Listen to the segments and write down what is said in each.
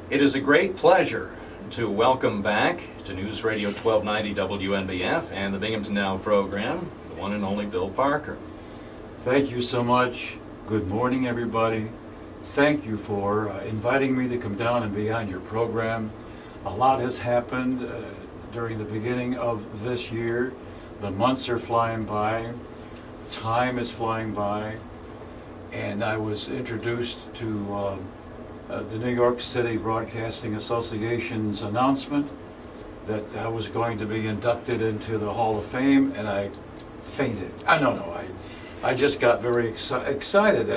It is a great pleasure to welcome back to News Radio 1290 WNBF and the Binghamton Now program, the one and only Bill Parker. Thank you so much. Good morning, everybody. Thank you for inviting me to come down and be on your program. A lot has happened during the beginning of this year. The months are flying by. Time is flying by. And I was introduced to the New York City Broadcasting Association's announcement that I was going to be inducted into the Hall of Fame, and I fainted. I just got very excited.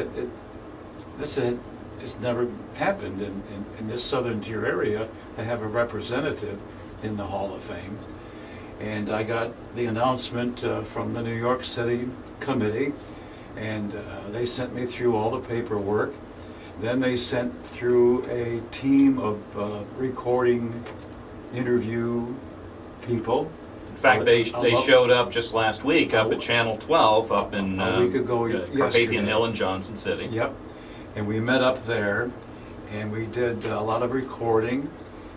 It's never happened in this southern tier area to have a representative in the Hall of Fame. And I got the announcement from the New York City committee, and they sent me through all the paperwork. Then they sent through a team of recording, interview people. In fact, they showed up just last week up at Channel 12 up in a week ago, Carpathian Hill in Johnson City. Yep. And we met up there, and we did a lot of recording.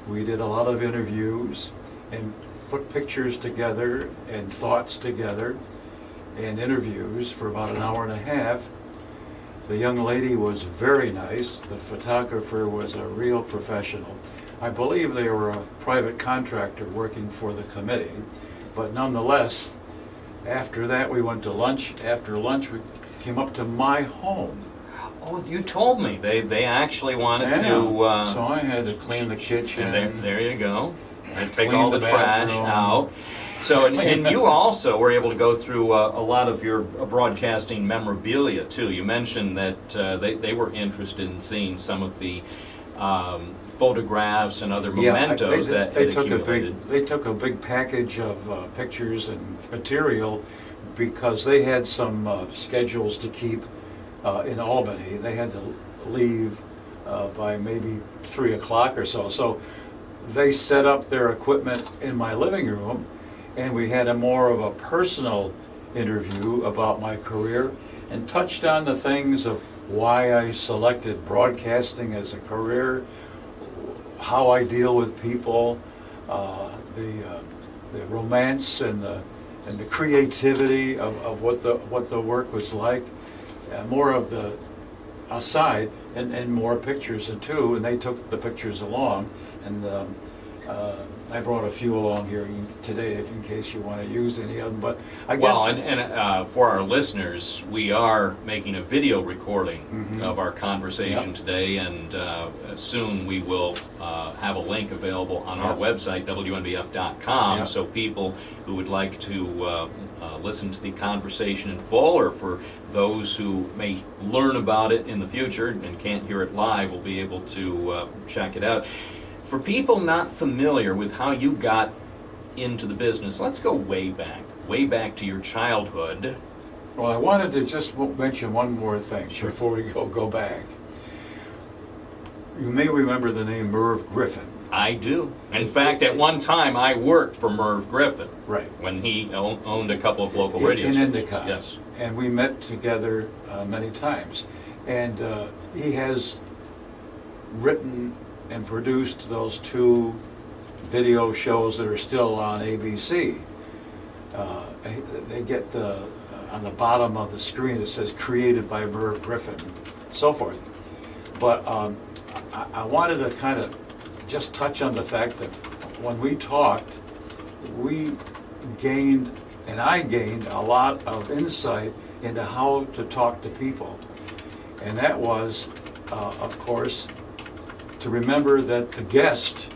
We did a lot of interviews and put pictures together and thoughts together and interviews for about an hour and a half. The young lady was very nice. The photographer was a real professional. I believe they were a private contractor working for the committee. But nonetheless, after that we went to lunch. After lunch we came up to my home. Oh, you told me. They actually wanted to... So I had to clean the kitchen. There you go. And take all the trash out. So, and you also were able to go through a lot of your broadcasting memorabilia, too. You mentioned that they were interested in seeing some of the photographs and other mementos that had accumulated. They took a big package of pictures and material because they had some schedules to keep in Albany. They had to leave by maybe 3 o'clock or so. So they set up their equipment in my living room, and we had a more of a personal interview about my career and touched on the things of why I selected broadcasting as a career, how I deal with people, the romance and the creativity of what the work was like, more of the aside and more pictures too, and they took the pictures along, and I brought a few along here today in case you want to use any of them, but I guess... Well, and for our listeners, we are making a video recording of our conversation today, and soon we will have a link available on our website, WNBF.com, so people who would like to listen to the conversation in full, or for those who may learn about it in the future and can't hear it live, will be able to check it out. For people not familiar with how you got into the business, let's go way back to your childhood. Well, I wanted to just mention one more thing before we go back. You may remember the name Merv Griffin. I do. In fact, at one time I worked for Merv Griffin. Right. When he owned a couple of local radio stations. In Endicott. Yes. And we met together many times. And he has written and produced those 2 video shows that are still on ABC. They get on the bottom of the screen it says created by Merv Griffin, so forth. But I wanted to kind of just touch on the fact that when we talked, we gained, and I gained, a lot of insight into how to talk to people. And that was, of course, to remember that the guest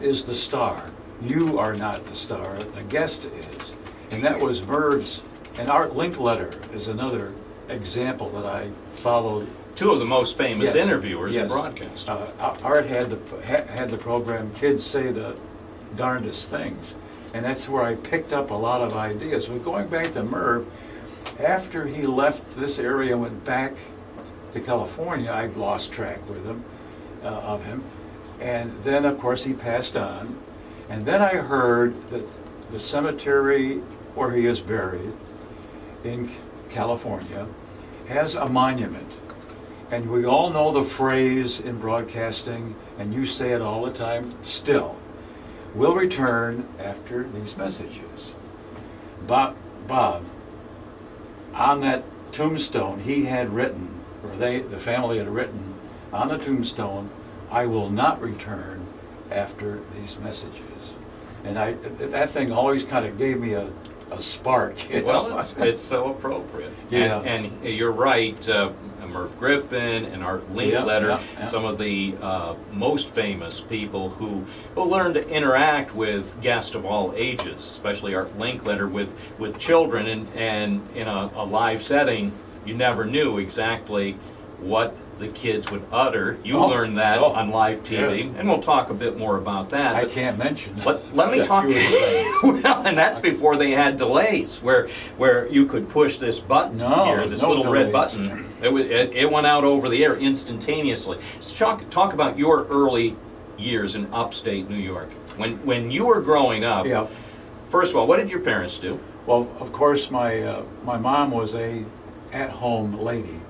is the star. You are not the star, the guest is. And that was Merv's, and Art Linkletter is another example that I followed. 2 of the most famous interviewers in broadcast. Art had the program Kids Say the Darndest Things, and that's where I picked up a lot of ideas. But going back to Merv, after he left this area and went back to California, I lost track of him, and then of course he passed on, and then I heard that the cemetery where he is buried in California has a monument, And we all know the phrase in broadcasting, and you say it all the time still. We'll return after these messages. Bob, on that tombstone, he had written, or the family had written on the tombstone, "I will not return after these messages." And that thing always kind of gave me a spark. You Well, know? it's so appropriate. Yeah. And you're right, Murph Griffin and Art Linkletter, Yeah. some of the most famous people who learned to interact with guests of all ages, especially Art Linkletter with children, and in a live setting, you never knew exactly what the kids would utter. You learned that on live TV, yeah. and we'll talk a bit more about that. I but can't mention. Let me a talk. few of the things. Well, and that's before they had delays, where you could push this button here, this no little red delays. button. It went out over the air instantaneously. So talk about your early years in upstate New York. When you were growing up, Yeah. first of all, what did your parents do? Well, of course, my mom was a at-home lady.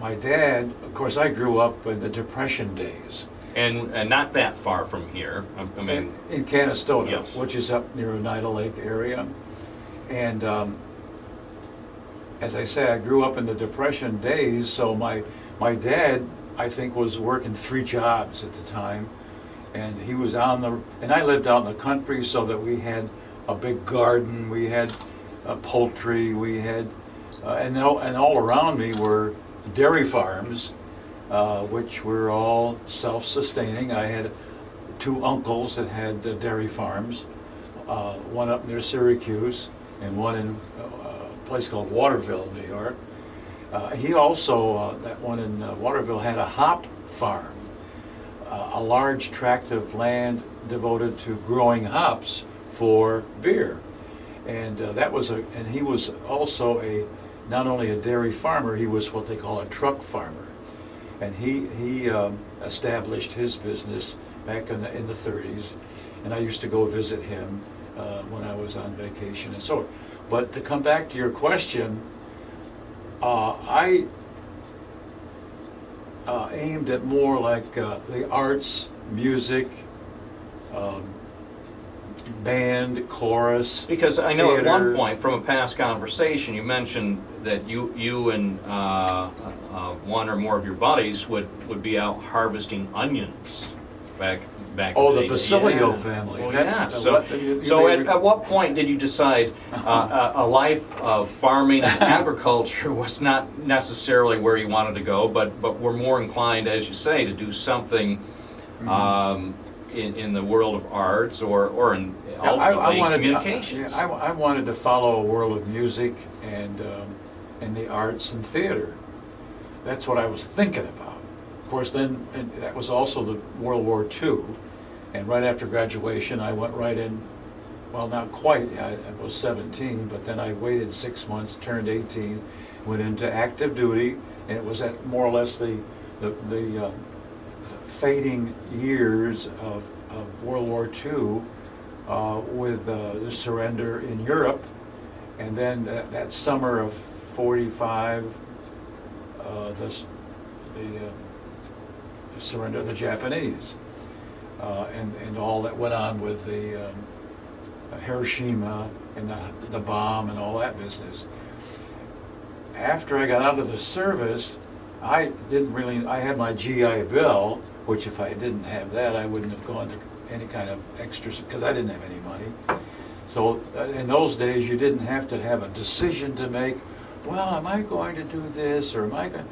My dad, of course, I grew up in the Depression days. And not that far from here. I mean, In Canastota, Yes. which is up near Oneida Lake area. And as I say, I grew up in the Depression days, so my dad, I think, was working 3 jobs at the time. And he was and I lived out in the country, so that we had a big garden, we had poultry, we had, and all around me were dairy farms, which were all self-sustaining. I had 2 uncles that had dairy farms, one up near Syracuse and one in a place called Waterville, New York. He also, that one in Waterville, had a hop farm, a large tract of land devoted to growing hops for beer. And and he was also not only a dairy farmer, he was what they call a truck farmer. And he established his business back in the 30s, and I used to go visit him when I was on vacation and so on. But to come back to your question, I aimed at more like the arts, music, band, chorus. because I know at one theater. point from a past conversation you mentioned that you and one or more of your buddies would be out harvesting onions back Oh, in the day. Basilio Yeah. family. Oh, That- yeah. the So, what- you so may at what point did you decide a life of farming and agriculture was not necessarily where you wanted to go, but were more inclined, as you say, to do something in the world of arts or in ultimately communications? I wanted to follow a world of music and the arts and theater. That's what I was thinking about. Of course, then, and that was also the World War II. And right after graduation, I went right in, well, not quite, I was 17, but then I waited 6 months, turned 18, went into active duty, and it was at more or less the fading years of World War II with the surrender in Europe. And then that summer of 45, the surrender of the Japanese, and all that went on with the Hiroshima and the bomb and all that business. After I got out of the service, I had my GI Bill, which if I didn't have that, I wouldn't have gone to any kind of extras, because I didn't have any money. So in those days, you didn't have to have a decision to make, well, am I going to do this, or am I going,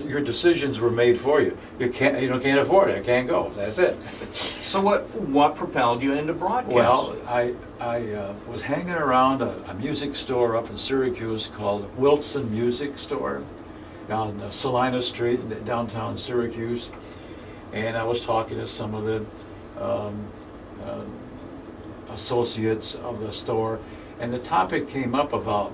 your decisions were made for you. You can't afford it, I can't go, that's it. So what propelled you into broadcasting? Well, I was hanging around a music store up in Syracuse called Wilson Music Store on Salina Street in downtown Syracuse, and I was talking to some of the associates of the store, and the topic came up about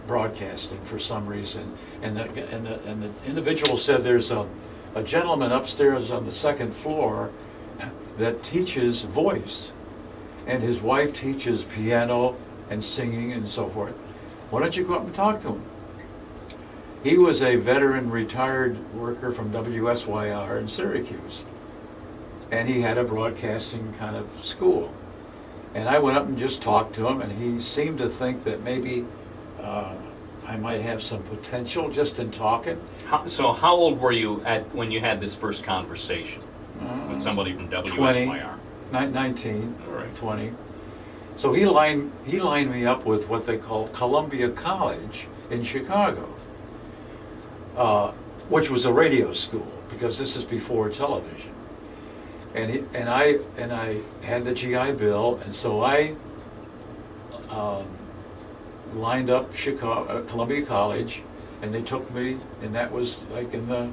broadcasting for some reason, and the individual said there's a gentleman upstairs on the 2nd floor that teaches voice, and his wife teaches piano and singing and so forth. Why don't you go up and talk to him? He was a veteran retired worker from WSYR in Syracuse. And he had a broadcasting kind of school. And I went up and just talked to him, and he seemed to think that maybe I might have some potential just in talking. So how old were you when you had this first conversation with somebody from WSYR? 19, All right. 20. So he lined me up with what they call Columbia College in Chicago, which was a radio school, because this is before television. And I had the GI Bill, and so I lined up Columbia College, and they took me, and that was like in that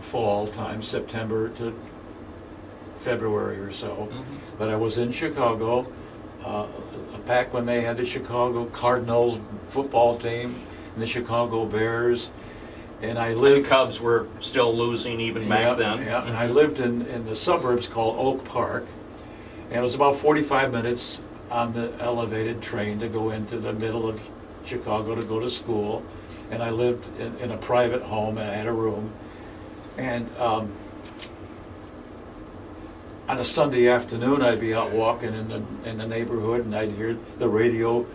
fall time, September to February or so. Mm-hmm. But I was in Chicago back when they had the Chicago Cardinals football team and the Chicago Bears, and I lived. The Cubs were still losing even back then. Yeah, and I lived in the suburbs called Oak Park, and it was about 45 minutes on the elevated train to go into the middle of Chicago to go to school, and I lived in a private home, and I had a room, and on a Sunday afternoon I'd be out walking in the neighborhood, and I'd hear the radio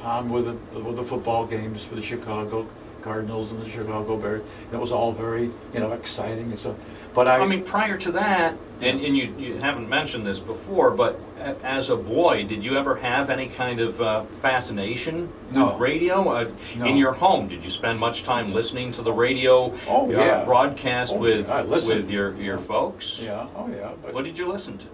on with the football games for the Chicago Cardinals and the Chicago Bears. And it was all very, exciting. And so, but I mean, prior to that, and you haven't mentioned this before, but as a boy, did you ever have any kind of fascination with radio? No. In your home, did you spend much time listening to the radio broadcast with your folks? Yeah, But What did you listen to?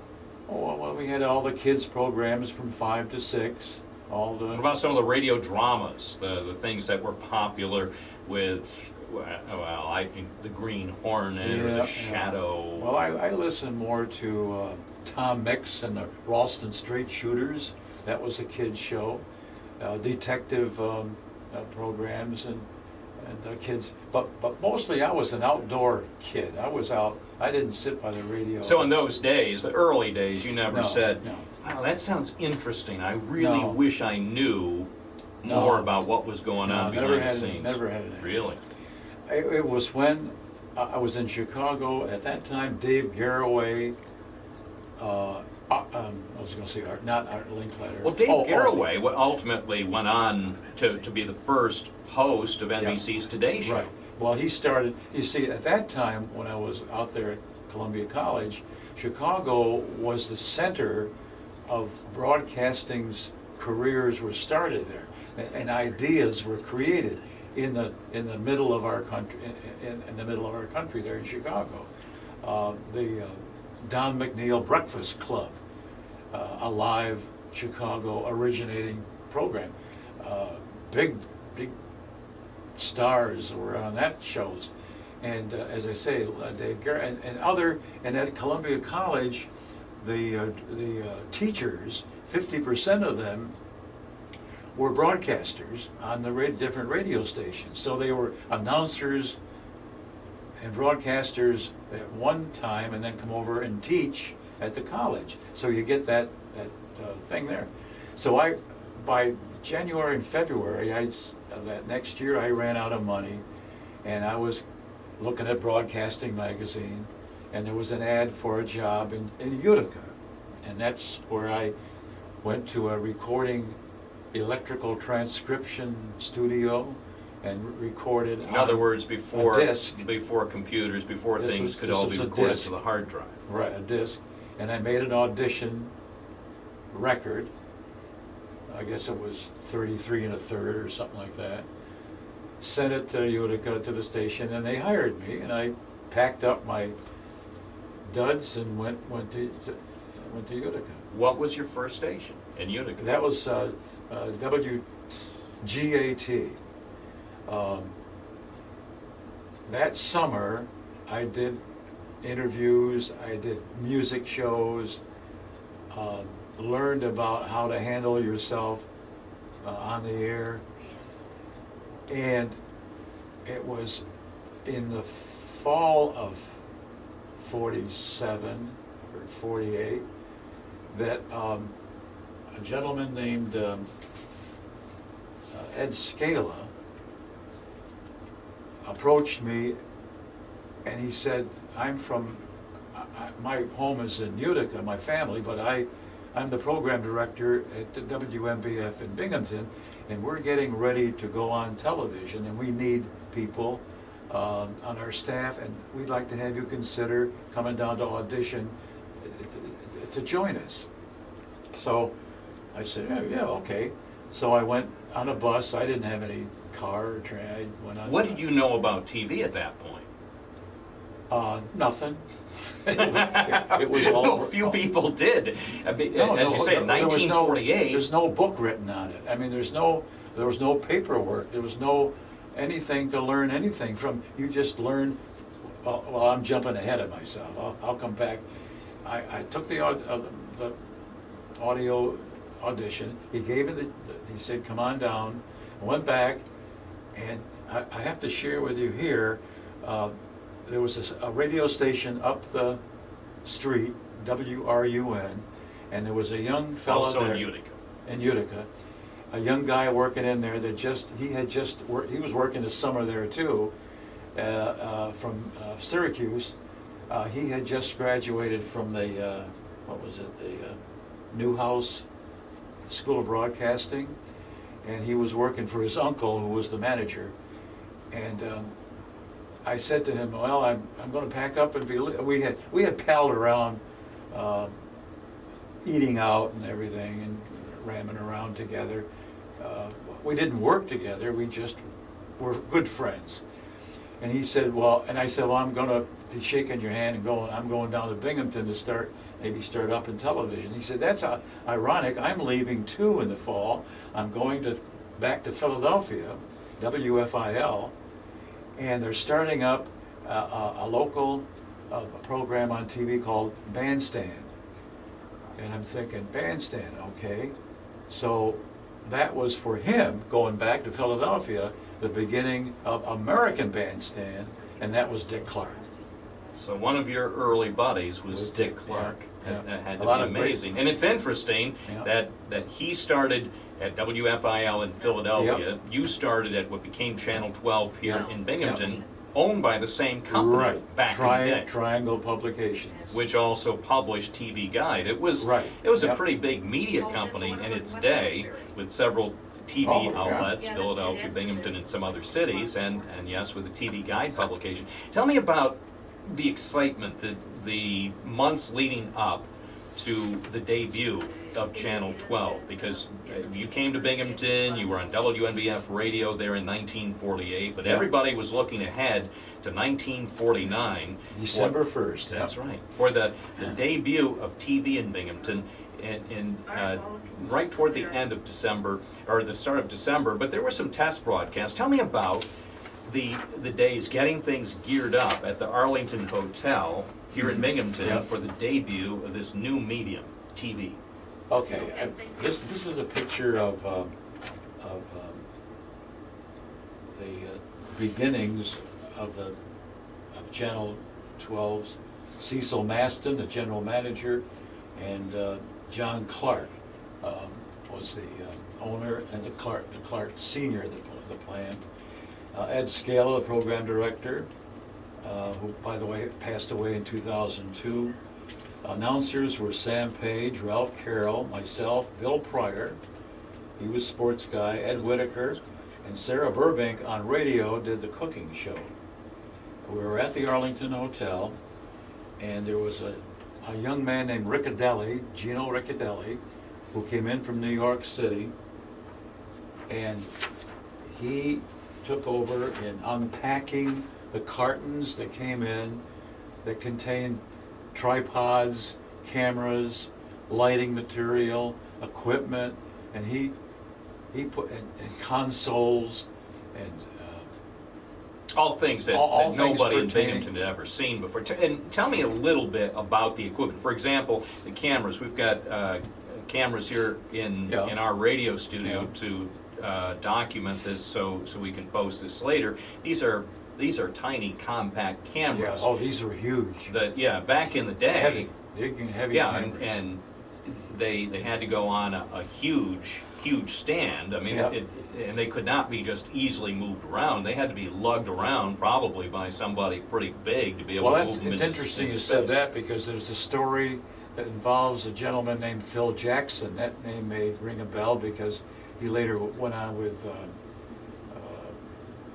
well, we had all the kids' programs from 5 to 6. What about some of the radio dramas, the things that were popular with, I think the Green Hornet or the Shadow? Well, I listened more to Tom Mix and the Ralston Straight Shooters. That was a kids' show. Detective programs and kids. But mostly I was an outdoor kid. I was out. I didn't sit by the radio. So in those days, the early days, you never said, No. "Wow, that sounds interesting. I really wish I knew more about what was going on behind the scenes." Never had it. Really? It was when I was in Chicago at that time. Dave Garroway. I was going to say not Art Linkletter. Well, Dave Garroway ultimately went on to be the first host of NBC's Today Show. Right. Well, he started, you see, at that time when I was out there at Columbia College, Chicago was the center of broadcasting's careers were started there, and ideas were created in the middle of our country, in the middle of our country there in Chicago. The Don McNeil Breakfast Club, a live Chicago originating program. Big stars were on that shows, and as I say, Dave Garrett and at Columbia College, the teachers, 50% of them were broadcasters on the different radio stations. So they were announcers and broadcasters at one time, and then come over and teach at the college. So you get that thing there. So by January and February that next year, I ran out of money, and I was looking at Broadcasting Magazine, and there was an ad for a job in Utica, and that's where I went to a recording electrical transcription studio and recorded. In other words, before disc. Before computers, before things could all be a recorded disc. to the hard drive. Right, a disc, and I made an audition record. I guess it was 33 1/3 or something like that. Sent it to Utica, to the station, and they hired me, and I packed up my duds and went to Utica. What was your first station in Utica? That was WGAT. That summer, I did interviews, I did music shows, learned about how to handle yourself on the air, and it was in the fall of 47 or 48 that a gentleman named Ed Scala approached me, and he said, I'm from, my home is in Utica, my family, but I'm the program director at the WNBF in Binghamton, and we're getting ready to go on television, and we need people on our staff, and we'd like to have you consider coming down to audition to join us. So I said, yeah, okay. So I went on a bus. I didn't have any car or train. I went on. What did you know about TV at that point? Nothing. It was all. No, few people did. I mean, as you say, in there was 1948. There's no book written on it. I mean, there was no paperwork. There was no anything to learn anything from. You just learn. Well, I'm jumping ahead of myself. I'll come back. I took the audio audition. He gave it. He said, "Come on down." I went back, and I have to share with you here. There was a radio station up the street, WRUN, and there was a young fellow Also there. in Utica. In Utica. A young guy working in there that he was working this summer there too, from Syracuse. He had just graduated from the, the Newhouse School of Broadcasting, and he was working for his uncle, who was the manager. And I said to him, well, I'm going to pack up and be. We had palled around, eating out and everything, and ramming around together. We didn't work together. We just were good friends. And he said, well, and I said, well, I'm going to be shaking your hand and I'm going down to Binghamton to maybe start up in television. He said, that's ironic. I'm leaving too in the fall. I'm going back to Philadelphia, WFIL. And they're starting up a local program on TV called Bandstand. And I'm thinking, Bandstand, okay. So that was for him, going back to Philadelphia, the beginning of American Bandstand, and that was Dick Clark. So one of your early buddies was Dick Clark. Yeah. That had to be amazing. And it's interesting that he started at WFIL in Philadelphia. Yep. You started at what became Channel 12 here Yeah. in Binghamton, owned by the same company back in the day. Triangle Publications. Which also published TV Guide. It was a pretty big media company in its day, with several TV outlets, Philadelphia, Binghamton, and some other cities, and yes, with the TV Guide publication. Tell me about the excitement, the months leading up to the debut of Channel 12, because you came to Binghamton, you were on WNBF radio there in 1948, but everybody was looking ahead to 1949. December 1st. That's right. For the debut of TV in Binghamton, right toward the end of December, or the start of December, but there were some test broadcasts. Tell me about the days getting things geared up at the Arlington Hotel here in Binghamton for the debut of this new medium, TV. Okay, this is a picture of the beginnings of Channel 12's Cecil Maston, the general manager, and John Clark was the owner, and the Clark Senior, the plant. Ed Scala, the program director, who, by the way, passed away in 2002. Announcers were Sam Page, Ralph Carroll, myself, Bill Pryor, he was sports guy, Ed Whitaker, and Sarah Burbank on radio did the cooking show. We were at the Arlington Hotel, and there was a young man named Gino Riccadelli, who came in from New York City, and he took over in unpacking the cartons that came in that contained tripods, cameras, lighting material, equipment, and he put and consoles and all things that all nobody in things Binghamton had ever seen before. And tell me a little bit about the equipment. For example, the cameras. We've got cameras here in our radio studio to document this, so we can post this later. These are tiny, compact cameras. Yeah. Oh, these are huge. Back in the day, Heavy yeah, cameras. and they had to go on a huge huge stand. I mean, Yep. and they could not be just easily moved around. They had to be lugged around probably by somebody pretty big to be able Well, to move them it's into interesting you into said space. that, because there's a story that involves a gentleman named Phil Jackson. That name may ring a bell because he later went on with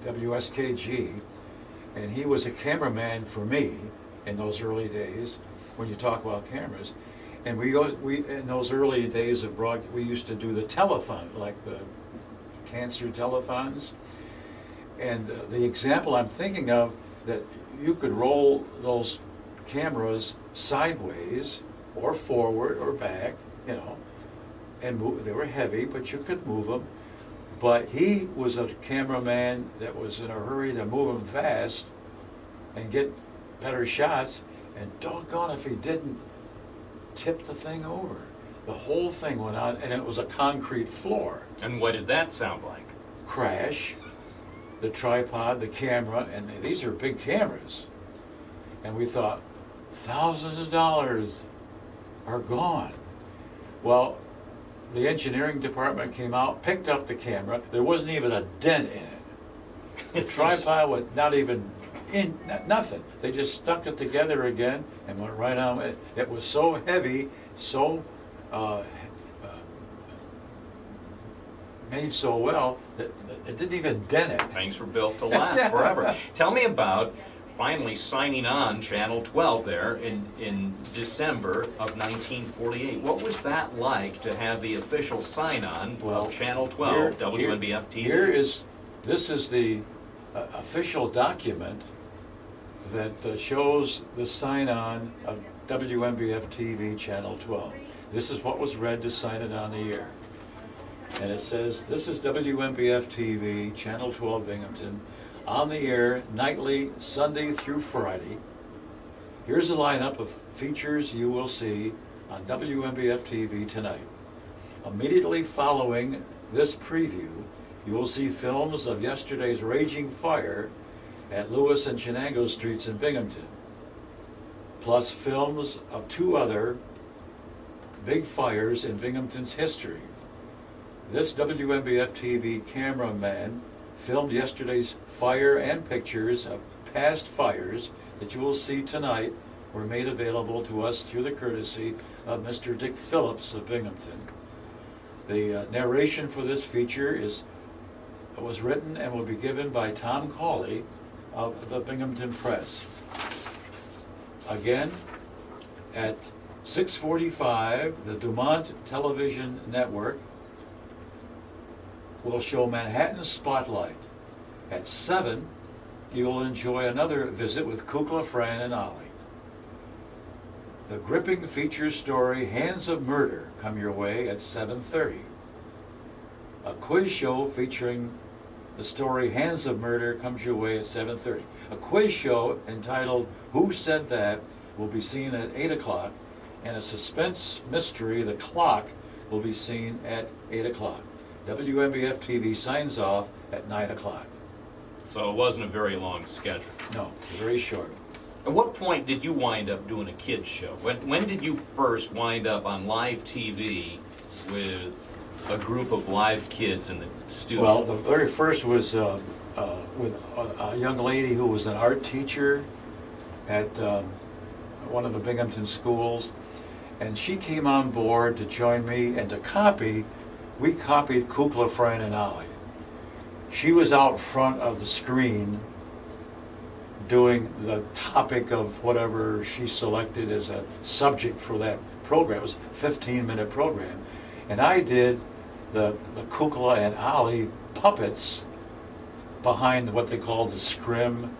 WSKG, and he was a cameraman for me in those early days, when you talk about cameras. And we in those early days of we used to do the telethon, like the cancer telethons. And the example I'm thinking of, that you could roll those cameras sideways or forward or back, you know, and move. They were heavy, but you could move them. But he was a cameraman that was in a hurry to move them fast and get better shots, and doggone if he didn't tip the thing over. The whole thing went on, and it was a concrete floor. And what did that sound like? Crash, the tripod, the camera, and these are big cameras. And we thought, thousands of dollars are gone. Well, the engineering department came out, picked up the camera. There wasn't even a dent in it. The tripod was not even in, nothing. They just stuck it together again and went right on. It was so heavy, so made so well that it didn't even dent it. Things were built to last forever. Tell me about finally signing on Channel 12 there in December of 1948. What was that like to have the official sign-on of Channel 12, WNBF TV? This is the official document that shows the sign-on of WNBF TV Channel 12. This is what was read to sign it on the air. And it says, this is WNBF TV Channel 12 Binghamton, on the air nightly, Sunday through Friday. Here's a lineup of features you will see on WNBF TV tonight. Immediately following this preview, you will see films of yesterday's raging fire at Lewis and Chenango Streets in Binghamton, plus films of two other big fires in Binghamton's history. This WNBF TV cameraman filmed yesterday's fire, and pictures of past fires that you will see tonight were made available to us through the courtesy of Mr. Dick Phillips of Binghamton. The narration for this feature was written and will be given by Tom Cawley of the Binghamton Press. Again, at 6:45, the Dumont Television Network will show Manhattan Spotlight. At 7, you will enjoy another visit with Kukla, Fran, and Ollie. The gripping feature story Hands of Murder come your way at 7:30. A quiz show featuring the story Hands of Murder comes your way at 7:30. A quiz show entitled Who Said That will be seen at 8 o'clock, and a suspense mystery, The Clock, will be seen at 8 o'clock. WNBF TV signs off at 9 o'clock. So it wasn't a very long schedule. No, very short. At what point did you wind up doing a kids show? When did you first wind up on live TV with a group of live kids in the studio? Well, the very first was with a young lady who was an art teacher at one of the Binghamton schools, and she came on board to join me and to copy. We copied Kukla, Fran, and Ollie. She was out front of the screen doing the topic of whatever she selected as a subject for that program. It was a 15-minute program. And I did the Kukla and Ollie puppets behind what they called the scrim,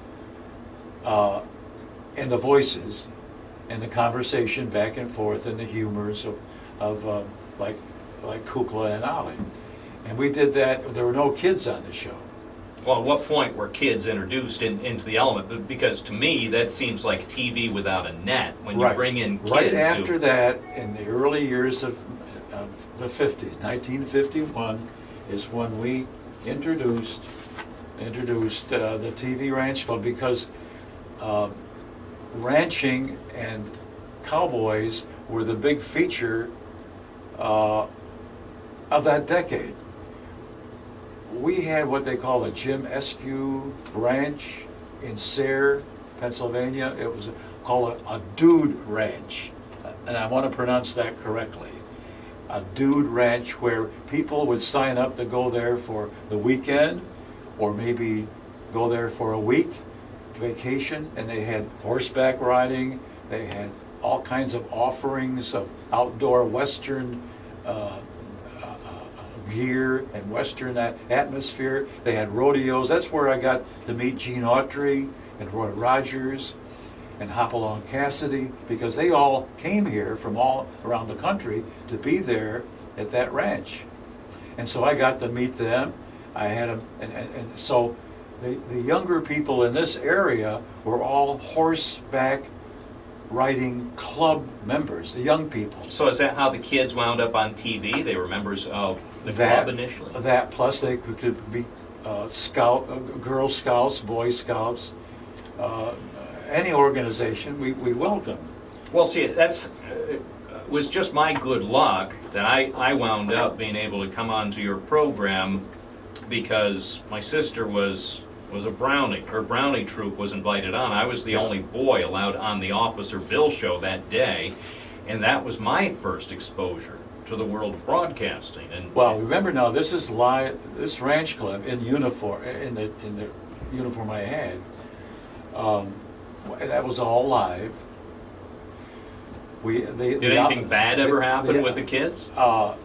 and the voices and the conversation back and forth and the humors of like Kukla and Ollie. And we did that. There were no kids on the show. Well, at what point were kids introduced into the element? Because to me, that seems like TV without a net. When you bring in kids. Right after that, in the early years of the 50s, 1951, is when we introduced the TV Ranch Club, because ranching and cowboys were the big feature of that decade. We had what they call the Jim Eskew Ranch in Sayre, Pennsylvania. It was called a dude ranch, and I want to pronounce that correctly. A dude ranch where people would sign up to go there for the weekend, or maybe go there for a week vacation, and they had horseback riding, they had all kinds of offerings of outdoor Western gear and Western atmosphere. They had rodeos. That's where I got to meet Gene Autry and Roy Rogers and Hopalong Cassidy, because they all came here from all around the country to be there at that ranch. And so I got to meet them. I had them, and so the younger people in this area were all horseback riding club members, the young people. So is that how the kids wound up on TV? They were members of the club initially? That, plus they could be Girl Scouts, Boy Scouts, any organization we welcomed. Well, see, that's was just my good luck that I wound up being able to come onto your program because my sister was a Brownie. Her Brownie troupe was invited on. I was the only boy allowed on the Officer Bill show that day, and that was my first exposure to the world of broadcasting. And well, remember now, this is live. This ranch club in uniform, in the uniform I had. That was all live. Did anything bad ever happen with the kids? Well,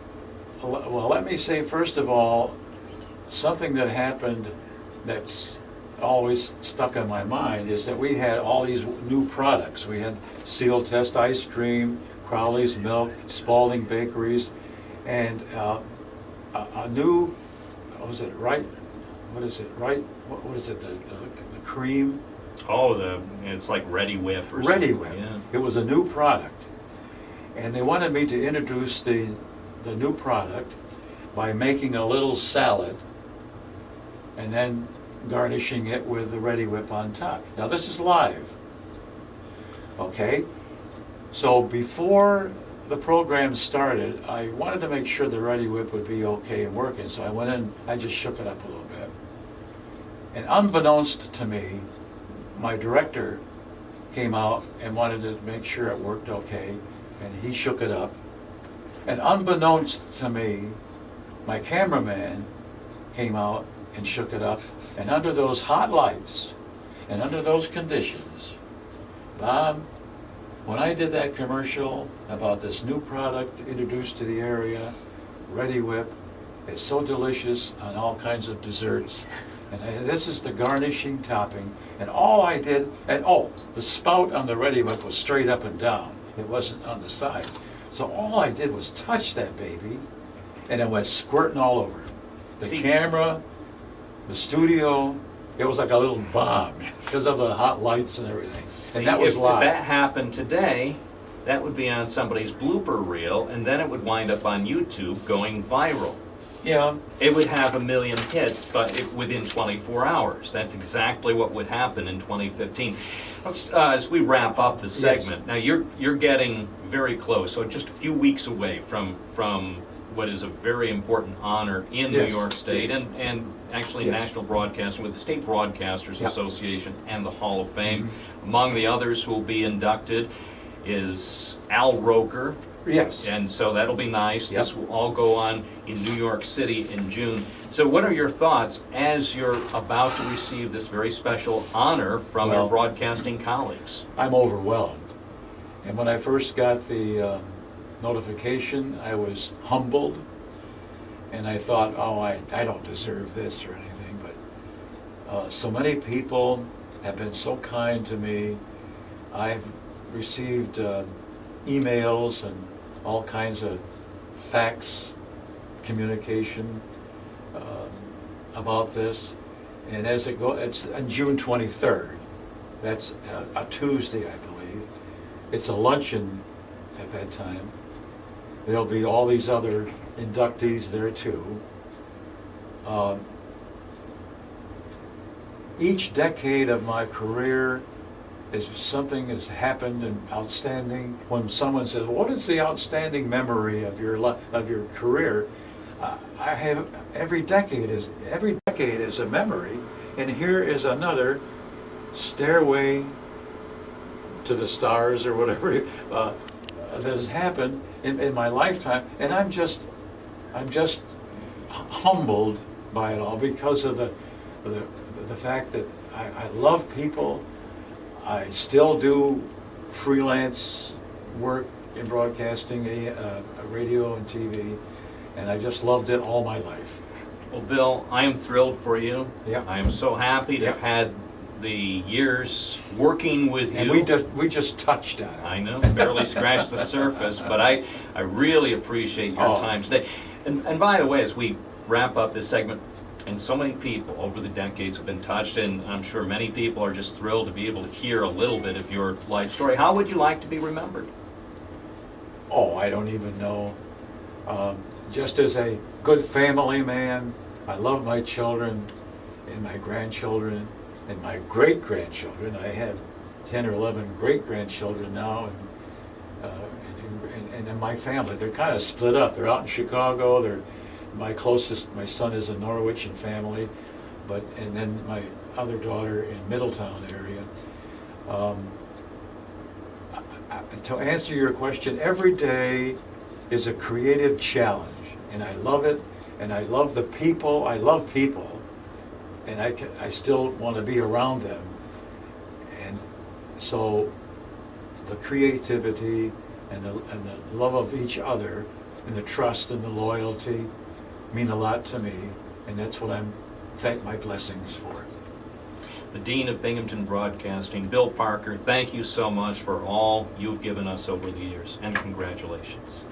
let me say first of all, something that happened that's always stuck in my mind is that we had all these new products. We had Seal Test ice cream, Crowley's milk, Spalding bakeries, and a new, what is it, the cream? Oh, it's like Ready Whip or Ready something. Whip. Yeah. It was a new product, and they wanted me to introduce the new product by making a little salad and then garnishing it with the Ready Whip on top. Now this is live, okay? So before the program started, I wanted to make sure the Ready Whip would be okay and working, so I went in, I just shook it up a little bit. And unbeknownst to me, my director came out and wanted to make sure it worked okay, and he shook it up. And unbeknownst to me, my cameraman came out and shook it up, and under those hot lights and under those conditions, Bob, when I did that commercial about this new product introduced to the area, Ready Whip, it's so delicious on all kinds of desserts, and this is the garnishing topping, and all I did, and the spout on the Ready Whip was straight up and down, it wasn't on the side, so all I did was touch that baby, and it went squirting all over. The camera, the studio, it was like a little bomb because of the hot lights and everything. And that was live. If that happened today, that would be on somebody's blooper reel, and then it would wind up on YouTube going viral. Yeah. It would have 1 million hits, but within 24 hours. That's exactly what would happen in 2015. Let's, as we wrap up the segment, now you're getting very close, so just a few weeks away from what is a very important honor in New York State and actually national broadcasting with the State Broadcasters Association and the Hall of Fame. Among the others who will be inducted is Al Roker. Yes. And so that'll be nice. This will all go on in New York City in June. So what are your thoughts as you're about to receive this very special honor from your broadcasting colleagues? I'm overwhelmed. And when I first got the notification, I was humbled, and I thought, I don't deserve this or anything, but so many people have been so kind to me. I've received emails and all kinds of fax communication about this, and as it goes, it's on June 23rd. That's a Tuesday, I believe. It's a luncheon at that time. There'll be all these other inductees there too. Each decade of my career is something has happened and outstanding. When someone says, "What is the outstanding memory of your career?" I have every decade is a memory, and here is another stairway to the stars or whatever that has happened in my lifetime, and I'm just humbled by it all because of the fact that I love people. I still do freelance work in broadcasting, radio and TV, and I just loved it all my life. Well, Bill, I am thrilled for you. Yeah. I am so happy to have had the years working with you. And we just touched on it. I know, barely scratched the surface, but I really appreciate your time today. And by the way, as we wrap up this segment, and so many people over the decades have been touched, and I'm sure many people are just thrilled to be able to hear a little bit of your life story. How would you like to be remembered? Oh, I don't even know. Just as a good family man, I love my children and my grandchildren and my great-grandchildren. I have 10 or 11 great-grandchildren now, and in my family. They're kind of split up. They're out in Chicago. My son is in Norwich and family, and then my other daughter in Middletown area. To answer your question, every day is a creative challenge, and I love it, and I love the people. I love people, and I still want to be around them. And so the creativity and the love of each other and the trust and the loyalty mean a lot to me, and that's what I'm thank my blessings for. The Dean of Binghamton Broadcasting, Bill Parker, thank you so much for all you've given us over the years, and congratulations.